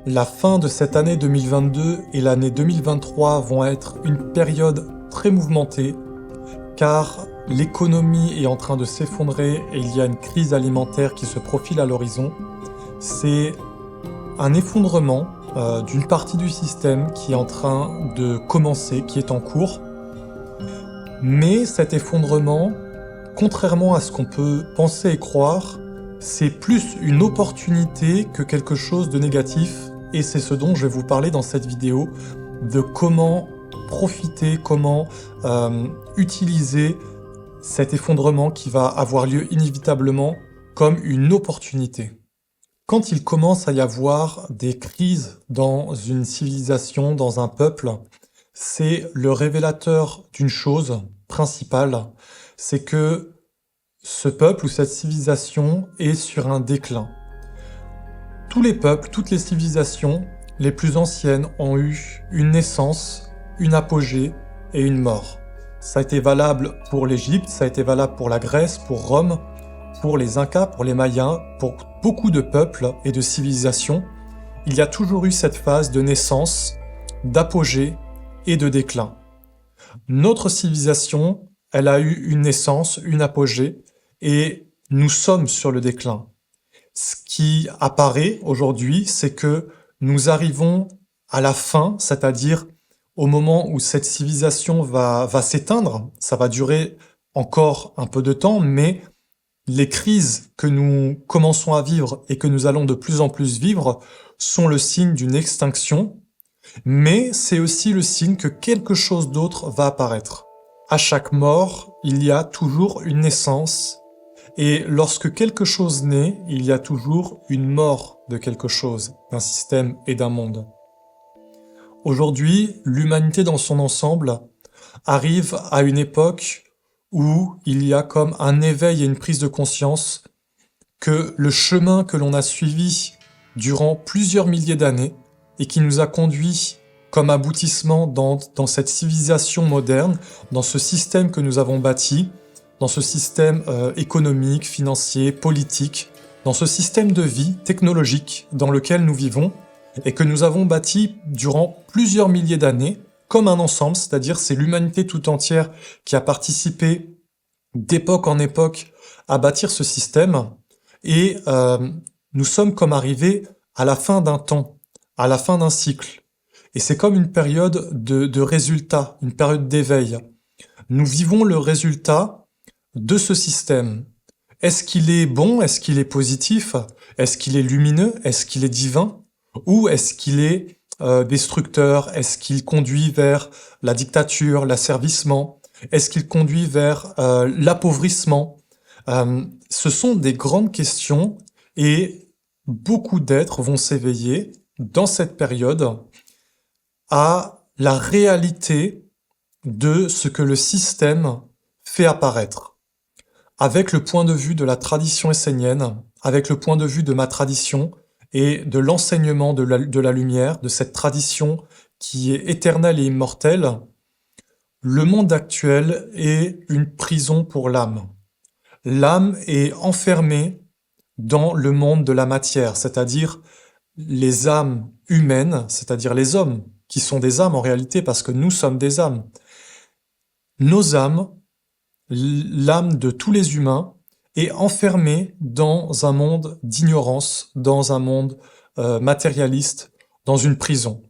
La fin de cette année 2022 et l'année 2023 vont être une période très mouvementée car l'économie est en train de s'effondrer et il y a une crise alimentaire qui se profile à l'horizon. C'est un effondrement d'une partie du système qui est en train de commencer, qui est en cours. Mais cet effondrement, contrairement à ce qu'on peut penser et croire, c'est plus une opportunité que quelque chose de négatif. Et c'est ce dont je vais vous parler dans cette vidéo, de comment profiter, comment utiliser cet effondrement qui va avoir lieu inévitablement comme une opportunité. Quand il commence à y avoir des crises dans une civilisation, dans un peuple, c'est le révélateur d'une chose principale, c'est que ce peuple ou cette civilisation est sur un déclin. Tous les peuples, toutes les civilisations les plus anciennes ont eu une naissance, une apogée et une mort. Ça a été valable pour l'Égypte, ça a été valable pour la Grèce, pour Rome, pour les Incas, pour les Mayas, pour beaucoup de peuples et de civilisations. Il y a toujours eu cette phase de naissance, d'apogée et de déclin. Notre civilisation, elle a eu une naissance, une apogée, et nous sommes sur le déclin. Ce qui apparaît aujourd'hui, c'est que nous arrivons à la fin, c'est-à-dire au moment où cette civilisation va s'éteindre. Ça va durer encore un peu de temps, mais les crises que nous commençons à vivre et que nous allons de plus en plus vivre sont le signe d'une extinction, mais c'est aussi le signe que quelque chose d'autre va apparaître. À chaque mort, il y a toujours une naissance. Et lorsque quelque chose naît, il y a toujours une mort de quelque chose, d'un système et d'un monde. Aujourd'hui, l'humanité dans son ensemble arrive à une époque où il y a comme un éveil et une prise de conscience que le chemin que l'on a suivi durant plusieurs milliers d'années et qui nous a conduits comme aboutissement dans cette civilisation moderne, dans ce système que nous avons bâti, dans ce système économique, financier, politique, dans ce système de vie technologique dans lequel nous vivons et que nous avons bâti durant plusieurs milliers d'années comme un ensemble, c'est-à-dire c'est l'humanité tout entière qui a participé d'époque en époque à bâtir ce système et nous sommes comme arrivés à la fin d'un temps, à la fin d'un cycle. Et c'est comme une période de résultat, une période d'éveil. Nous vivons le résultat de ce système. Est-ce qu'il est bon? Est-ce qu'il est positif? Est-ce qu'il est lumineux? Est-ce qu'il est divin? Ou est-ce qu'il est destructeur? Est-ce qu'il conduit vers la dictature, l'asservissement? Est-ce qu'il conduit vers l'appauvrissement? Ce sont des grandes questions et beaucoup d'êtres vont s'éveiller dans cette période à la réalité de ce que le système fait apparaître. Avec le point de vue de la tradition essénienne, avec le point de vue de ma tradition et de l'enseignement de la lumière, de cette tradition qui est éternelle et immortelle, le monde actuel est une prison pour l'âme. L'âme est enfermée dans le monde de la matière, c'est-à-dire les âmes humaines, c'est-à-dire les hommes, qui sont des âmes en réalité parce que nous sommes des âmes. Nos âmes, l'âme de tous les humains est enfermée dans un monde d'ignorance, dans un monde matérialiste, dans une prison.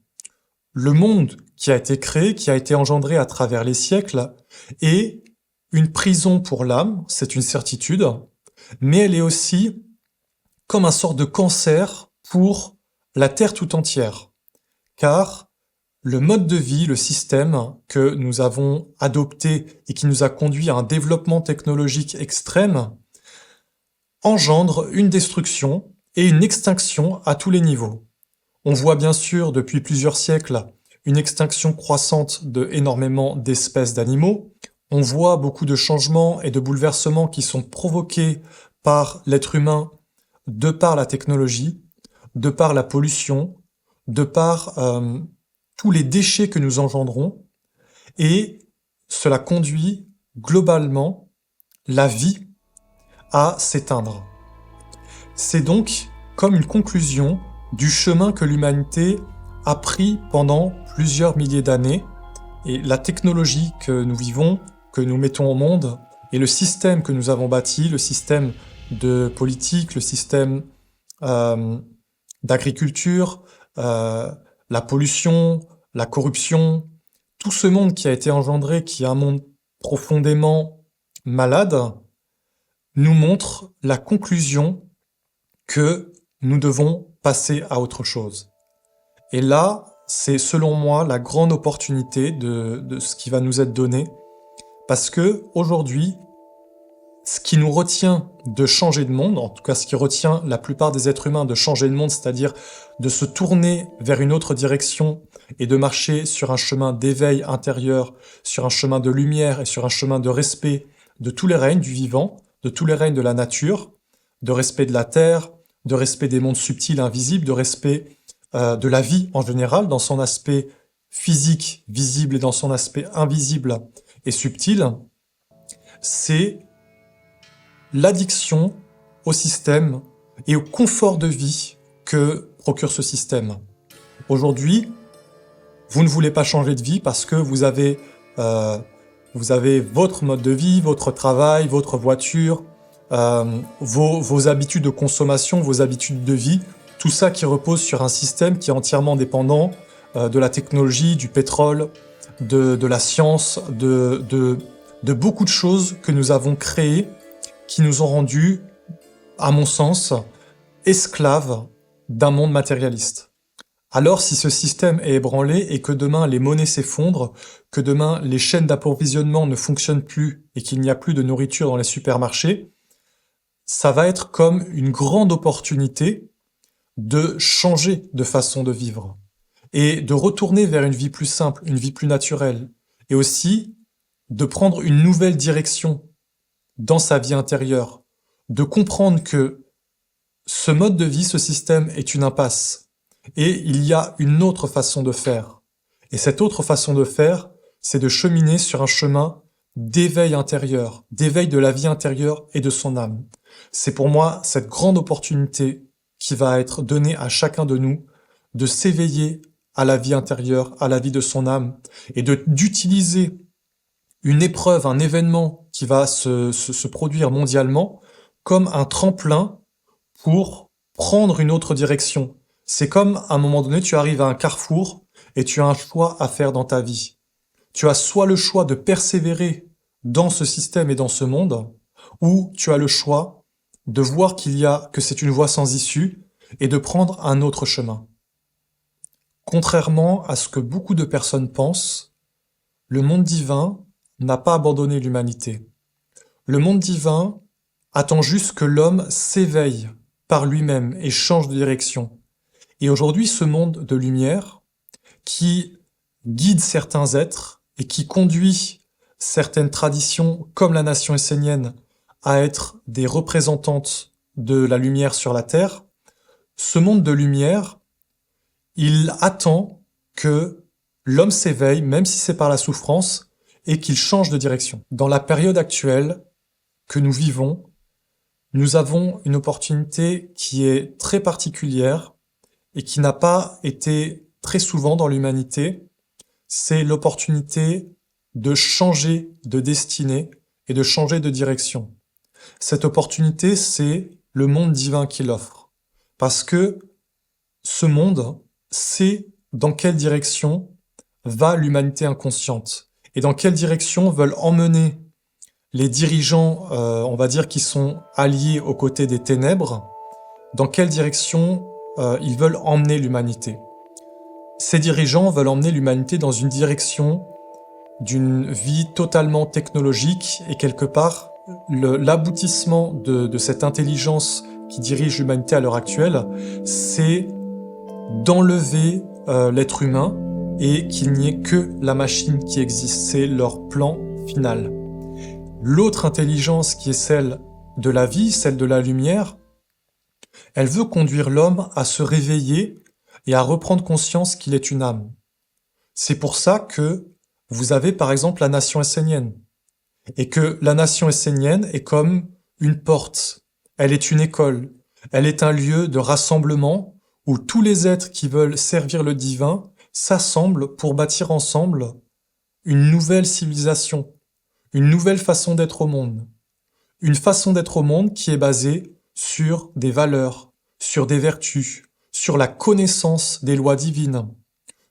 Le monde qui a été créé, qui a été engendré à travers les siècles, est une prison pour l'âme, c'est une certitude, mais elle est aussi comme un sort de cancer pour la Terre tout entière. Car le mode de vie, le système que nous avons adopté et qui nous a conduit à un développement technologique extrême engendre une destruction et une extinction à tous les niveaux. On voit bien sûr depuis plusieurs siècles une extinction croissante de énormément d'espèces d'animaux. On voit beaucoup de changements et de bouleversements qui sont provoqués par l'être humain de par la technologie, de par la pollution, de par tous les déchets que nous engendrons, et cela conduit globalement la vie à s'éteindre. C'est donc comme une conclusion du chemin que l'humanité a pris pendant plusieurs milliers d'années. Et la technologie que nous vivons, que nous mettons au monde, et le système que nous avons bâti, le système de politique, le système d'agriculture, la pollution, la corruption, tout ce monde qui a été engendré, qui est un monde profondément malade, nous montre la conclusion que nous devons passer à autre chose. Et là, c'est selon moi la grande opportunité de ce qui va nous être donné, parce que aujourd'hui, ce qui nous retient de changer de monde, en tout cas ce qui retient la plupart des êtres humains de changer de monde, c'est-à-dire de se tourner vers une autre direction et de marcher sur un chemin d'éveil intérieur, sur un chemin de lumière et sur un chemin de respect de tous les règnes du vivant, de tous les règnes de la nature, de respect de la terre, de respect des mondes subtils, invisibles, de respect de la vie en général, dans son aspect physique, visible, et dans son aspect invisible et subtil, c'est l'addiction au système et au confort de vie que procure ce système. Aujourd'hui, vous ne voulez pas changer de vie parce que vous avez votre mode de vie, votre travail, votre voiture, vos habitudes de consommation, vos habitudes de vie, tout ça qui repose sur un système qui est entièrement dépendant de la technologie, du pétrole, de la science, de beaucoup de choses que nous avons créées qui nous ont rendus, à mon sens, esclaves d'un monde matérialiste. Alors si ce système est ébranlé et que demain les monnaies s'effondrent, que demain les chaînes d'approvisionnement ne fonctionnent plus et qu'il n'y a plus de nourriture dans les supermarchés, ça va être comme une grande opportunité de changer de façon de vivre et de retourner vers une vie plus simple, une vie plus naturelle, et aussi de prendre une nouvelle direction dans sa vie intérieure, de comprendre que ce mode de vie, ce système est une impasse, et il y a une autre façon de faire. Et cette autre façon de faire, c'est de cheminer sur un chemin d'éveil intérieur, d'éveil de la vie intérieure et de son âme. C'est pour moi cette grande opportunité qui va être donnée à chacun de nous de s'éveiller à la vie intérieure, à la vie de son âme, et d'utiliser une épreuve, un événement qui va se produire mondialement comme un tremplin pour prendre une autre direction. C'est comme, à un moment donné, tu arrives à un carrefour et tu as un choix à faire dans ta vie. Tu as soit le choix de persévérer dans ce système et dans ce monde, ou tu as le choix de voir que c'est une voie sans issue et de prendre un autre chemin. Contrairement à ce que beaucoup de personnes pensent, le monde divin n'a pas abandonné l'humanité. Le monde divin attend juste que l'homme s'éveille par lui-même et change de direction. Et aujourd'hui, ce monde de lumière, qui guide certains êtres et qui conduit certaines traditions, comme la nation essénienne, à être des représentantes de la lumière sur la Terre, ce monde de lumière, il attend que l'homme s'éveille, même si c'est par la souffrance, et qu'il change de direction. Dans la période actuelle que nous vivons, nous avons une opportunité qui est très particulière et qui n'a pas été très souvent dans l'humanité. C'est l'opportunité de changer de destinée et de changer de direction. Cette opportunité, c'est le monde divin qui l'offre. Parce que ce monde sait dans quelle direction va l'humanité inconsciente et dans quelle direction veulent emmener les dirigeants, on va dire, qui sont alliés aux côtés des ténèbres, dans quelle direction ils veulent emmener l'humanité. Ces dirigeants veulent emmener l'humanité dans une direction d'une vie totalement technologique et quelque part, l'aboutissement de cette intelligence qui dirige l'humanité à l'heure actuelle, c'est d'enlever l'être humain et qu'il n'y ait que la machine qui existe. C'est leur plan final. L'autre intelligence qui est celle de la vie, celle de la lumière, elle veut conduire l'homme à se réveiller et à reprendre conscience qu'il est une âme. C'est pour ça que vous avez par exemple la nation essénienne. Et que la nation essénienne est comme une porte. Elle est une école. Elle est un lieu de rassemblement où tous les êtres qui veulent servir le divin s'assemblent pour bâtir ensemble une nouvelle civilisation, une nouvelle façon d'être au monde. Une façon d'être au monde qui est basée sur des valeurs, sur des vertus, sur la connaissance des lois divines,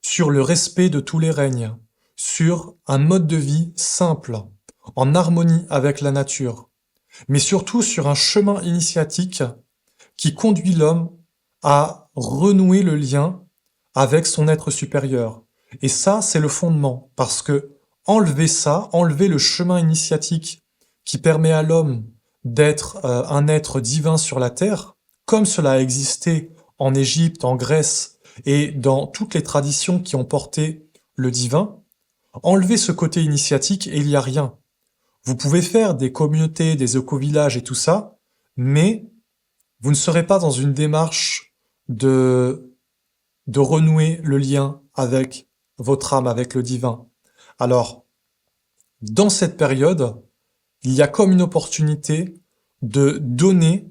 sur le respect de tous les règnes, sur un mode de vie simple, en harmonie avec la nature, mais surtout sur un chemin initiatique qui conduit l'homme à renouer le lien avec son être supérieur. Et ça, c'est le fondement, parce que enlever ça, enlever le chemin initiatique qui permet à l'homme d'être un être divin sur la terre, comme cela a existé en Égypte, en Grèce et dans toutes les traditions qui ont porté le divin, enlever ce côté initiatique et il n'y a rien. Vous pouvez faire des communautés, des éco-villages et tout ça, mais vous ne serez pas dans une démarche de renouer le lien avec votre âme, avec le divin. Alors, dans cette période, il y a comme une opportunité de donner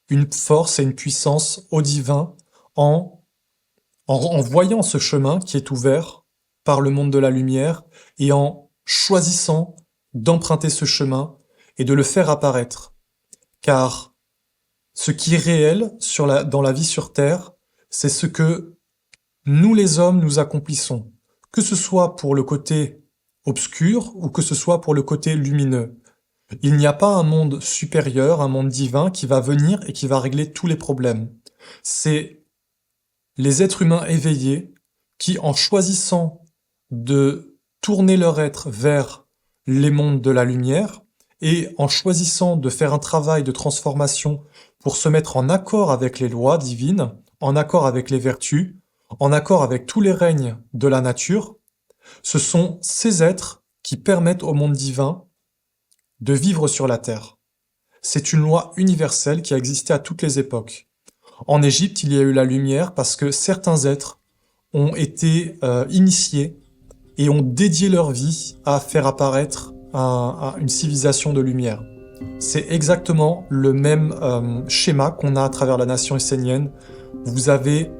une force et une puissance au divin en voyant ce chemin qui est ouvert par le monde de la lumière et en choisissant d'emprunter ce chemin et de le faire apparaître. Car ce qui est réel dans la vie sur Terre, c'est ce que nous les hommes nous accomplissons, que ce soit pour le côté obscur ou que ce soit pour le côté lumineux. Il n'y a pas un monde supérieur, un monde divin qui va venir et qui va régler tous les problèmes. C'est les êtres humains éveillés qui, en choisissant de tourner leur être vers les mondes de la lumière et en choisissant de faire un travail de transformation pour se mettre en accord avec les lois divines, en accord avec les vertus, en accord avec tous les règnes de la nature, ce sont ces êtres qui permettent au monde divin de vivre sur la terre. C'est une loi universelle qui a existé à toutes les époques. En Égypte, il y a eu la lumière parce que certains êtres ont été initiés et ont dédié leur vie à faire apparaître une civilisation de lumière. C'est exactement le même schéma qu'on a à travers la nation essénienne. Vous avez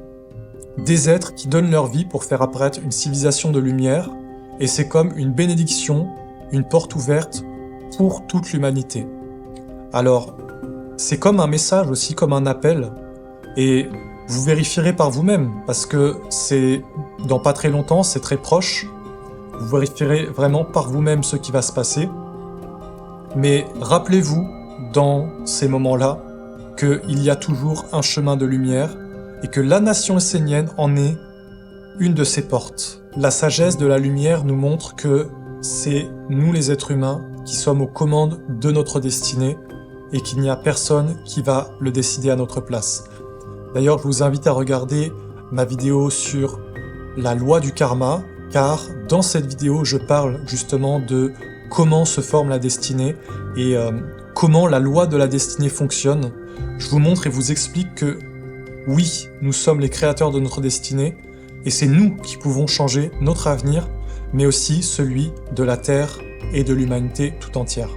des êtres qui donnent leur vie pour faire apparaître une civilisation de lumière, et c'est comme une bénédiction, une porte ouverte pour toute l'humanité. Alors, c'est comme un message aussi, comme un appel, et vous vérifierez par vous-même, parce que c'est dans pas très longtemps, c'est très proche, vous vérifierez vraiment par vous-même ce qui va se passer, mais rappelez-vous, dans ces moments-là, qu'il y a toujours un chemin de lumière, et que la nation essénienne en est une de ses portes. La sagesse de la lumière nous montre que c'est nous les êtres humains qui sommes aux commandes de notre destinée et qu'il n'y a personne qui va le décider à notre place. D'ailleurs, je vous invite à regarder ma vidéo sur la loi du karma, car dans cette vidéo, je parle justement de comment se forme la destinée et comment la loi de la destinée fonctionne. Je vous montre et vous explique que oui, nous sommes les créateurs de notre destinée et c'est nous qui pouvons changer notre avenir, mais aussi celui de la Terre et de l'humanité tout entière.